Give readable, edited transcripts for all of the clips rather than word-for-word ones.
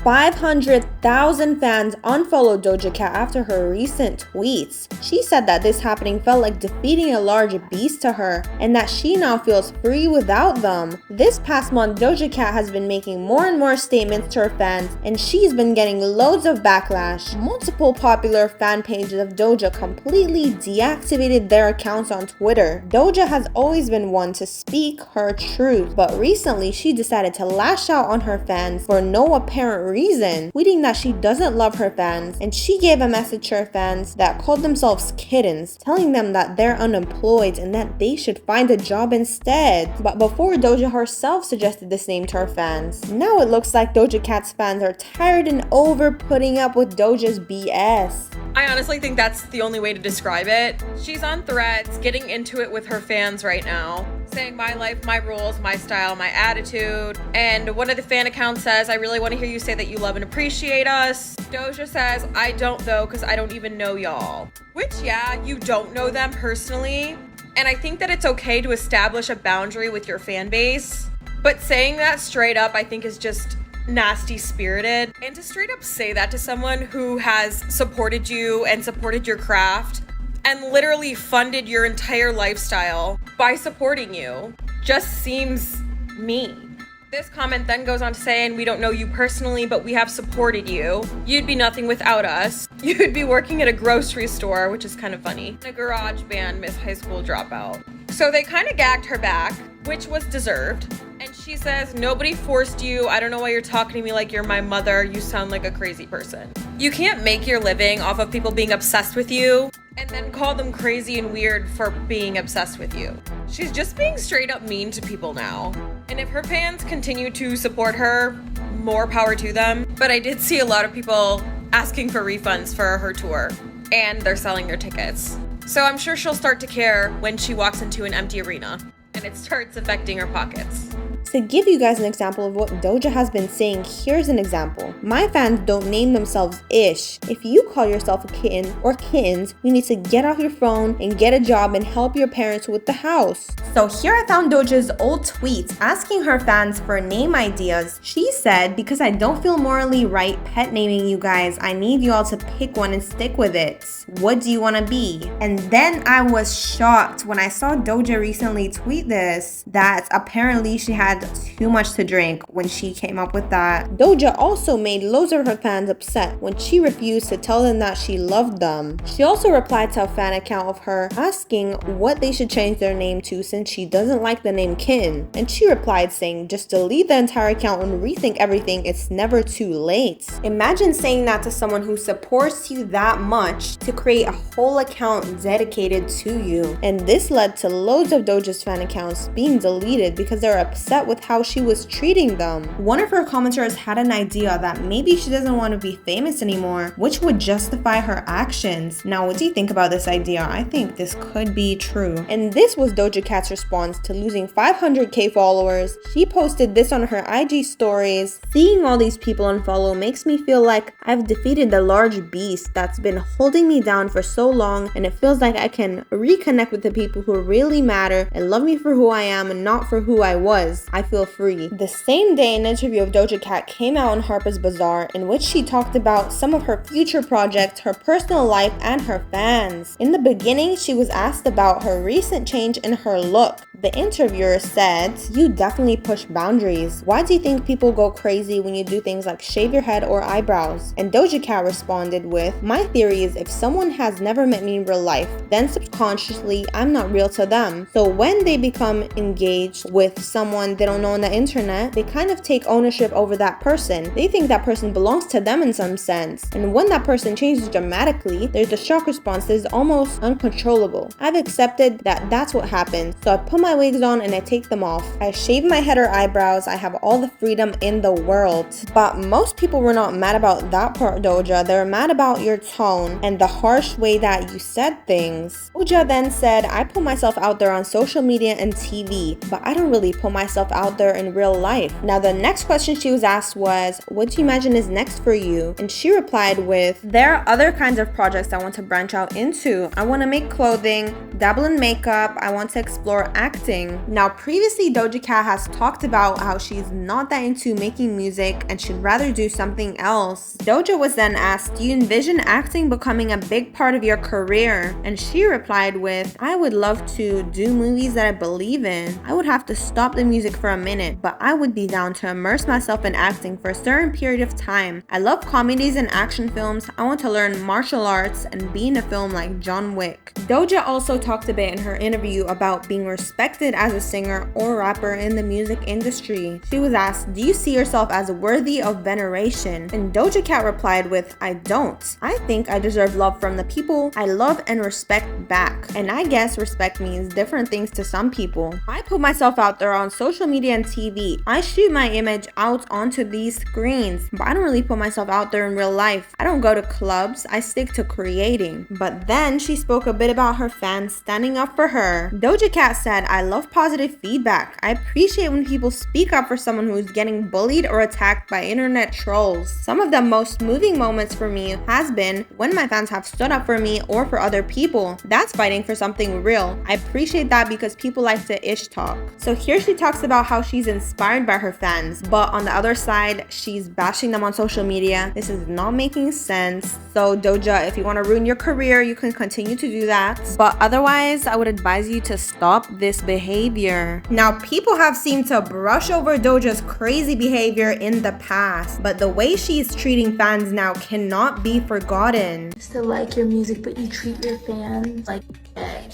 500,000 fans unfollowed Doja Cat after her recent tweets. She said that this happening felt like defeating a large beast to her, and that she now feels free without them. This past month, Doja Cat has been making more and more statements to her fans, and she's been getting loads of backlash. Multiple popular fan pages of Doja completely deactivated their accounts on Twitter. Doja has always been one to speak her truth, but recently she decided to lash out on her fans for no apparent reason, tweeting that she doesn't love her fans, and she gave a message to her fans that called themselves kittens, telling them that they're unemployed and that they should find a job instead. But before, Doja herself suggested this name to her fans. Now it looks like Doja Cat's fans are tired and over putting up with Doja's BS. I honestly think that's the only way to describe it. She's on Threads, getting into it with her fans right now, saying my life, my rules, my style, my attitude. And one of the fan accounts says, I really want to hear you say that you love and appreciate us. Doja says, I don't though, because I don't even know y'all. Which, yeah, you don't know them personally. And I think that it's okay to establish a boundary with your fan base. But saying that straight up, I think is just nasty spirited. And to straight up say that to someone who has supported you and supported your craft and literally funded your entire lifestyle by supporting you just seems mean. This comment then goes on to say, and we don't know you personally, but we have supported you. You'd be nothing without us. You'd be working at a grocery store, which is kind of funny. A garage band, Miss High School Dropout. So they kind of gagged her back, which was deserved. And she says, nobody forced you. I don't know why you're talking to me like you're my mother. You sound like a crazy person. You can't make your living off of people being obsessed with you and then call them crazy and weird for being obsessed with you. She's just being straight up mean to people now. And if her fans continue to support her, more power to them. But I did see a lot of people asking for refunds for her tour, and they're selling their tickets. So I'm sure she'll start to care when she walks into an empty arena and it starts affecting her pockets. To give you guys an example of what Doja has been saying, here's an example. My fans don't name themselves Ish. If you call yourself a kitten or kittens, you need to get off your phone and get a job and help your parents with the house. So here I found Doja's old tweets asking her fans for name ideas. She said, because I don't feel morally right pet naming you guys, I need you all to pick one and stick with it. What do you want to be? And then I was shocked when I saw Doja recently tweet this, that apparently she had too much to drink when she came up with that. Doja also made loads of her fans upset when she refused to tell them that she loved them. She also replied to a fan account of her asking what they should change their name to since she doesn't like the name Kin. And she replied saying, just delete the entire account and rethink everything, it's never too late. Imagine saying that to someone who supports you that much to create a whole account dedicated to you. And this led to loads of Doja's fan accounts being deleted because they're upset with how she was treating them. One of her commenters had an idea that maybe she doesn't want to be famous anymore, which would justify her actions. Now, what do you think about this idea? I think this could be true. And this was Doja Cat's response to losing 500k followers. She posted this on her IG stories. Seeing all these people unfollow makes me feel like I've defeated the large beast that's been holding me down for so long, and it feels like I can reconnect with the people who really matter and love me for who I am and not for who I was. I feel free. The same day, an interview of Doja Cat came out on Harper's Bazaar in which she talked about some of her future projects, her personal life, and her fans. In the beginning, she was asked about her recent change in her look. The interviewer said, you definitely push boundaries. Why do you think people go crazy when you do things like shave your head or eyebrows? And Doja Cat responded with, my theory is if someone has never met me in real life, then subconsciously I'm not real to them. So when they become engaged with someone they don't know on the internet, they kind of take ownership over that person. They think that person belongs to them in some sense. And when that person changes dramatically, there's a shock response that is almost uncontrollable. I've accepted that that's what happened. So I put my wigs on and I take them off. I shave my head or eyebrows. I have all the freedom in the world. But most people were not mad about that part, Doja. They were mad about your tone and the harsh way that you said things. Doja then said, I put myself out there on social media and TV, but I don't really put myself out there in real life. Now the next question she was asked was, what do you imagine is next for you? And she replied with, there are other kinds of projects I want to branch out into. I want to make clothing, dabble in makeup, I want to explore acting acting. Now, previously Doja Cat has talked about how she's not that into making music and she'd rather do something else. Doja was then asked, do you envision acting becoming a big part of your career? And she replied with, I would love to do movies that I believe in. I would have to stop the music for a minute, but I would be down to immerse myself in acting for a certain period of time. I love comedies and action films. I want to learn martial arts and be in a film like John Wick. Doja also talked a bit in her interview about being respected as a singer or rapper in the music industry. She was asked, do you see yourself as worthy of veneration? And Doja Cat replied with, I don't. I think I deserve love from the people I love and respect back. And I guess respect means different things to some people. I put myself out there on social media and TV. I shoot my image out onto these screens, but I don't really put myself out there in real life. I don't go to clubs. I stick to creating. But then she spoke a bit about her fans standing up for her. Doja Cat said, I love positive feedback. I appreciate when people speak up for someone who is getting bullied or attacked by internet trolls. Some of the most moving moments for me has been when my fans have stood up for me or for other people. That's fighting for something real. I appreciate that because people like to ish talk. So here she talks about how she's inspired by her fans, but on the other side, she's bashing them on social media. This is not making sense. So Doja, if you want to ruin your career, you can continue to do that. But otherwise, I would advise you to stop this behavior. Now, people have seemed to brush over Doja's crazy behavior in the past, but the way she's treating fans now cannot be forgotten. Just to like your music, but you treat your fans like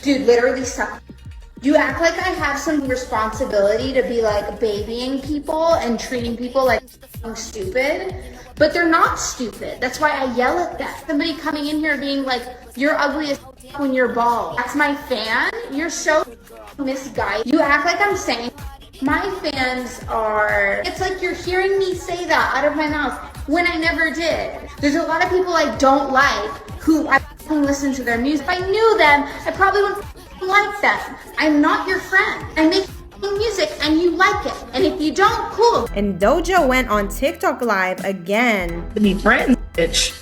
dude, literally suck. You act like I have some responsibility to be like babying people and treating people like stupid, but they're not stupid. That's why I yell at them. Somebody coming in here being like, you're ugly as when you're bald. That's my fan? You're so misguided. You act like I'm saying my fans are, it's like you're hearing me say that out of my mouth when I never did. There's a lot of people I don't like who I listen to their music. If I knew them, I probably wouldn't like them. I'm not your friend. I make music and you like it. And if you don't, cool. And Doja went on TikTok live again. Be friends, bitch.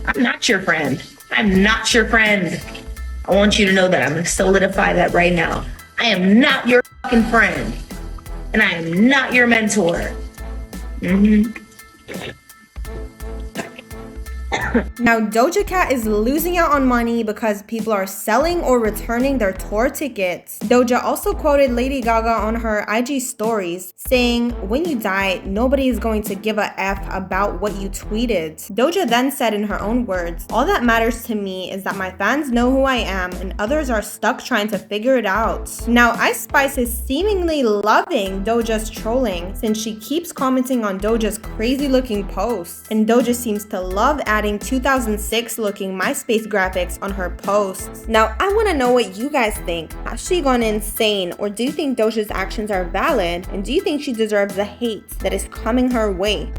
I'm not your friend. I'm not your friend. I want you to know that. I'm gonna solidify that right now. I am not your fucking friend. And I am not your mentor. Now, Doja Cat is losing out on money because people are selling or returning their tour tickets. Doja also quoted Lady Gaga on her IG stories, saying, when you die, nobody is going to give a F about what you tweeted. Doja then said in her own words, all that matters to me is that my fans know who I am and others are stuck trying to figure it out. Now, Ice Spice is seemingly loving Doja's trolling since she keeps commenting on Doja's crazy looking posts. And Doja seems to love adding 2006 looking MySpace graphics on her posts. Now, I want to know what you guys think. Has she gone insane, or do you think Doja's actions are valid? And do you think she deserves the hate that is coming her way?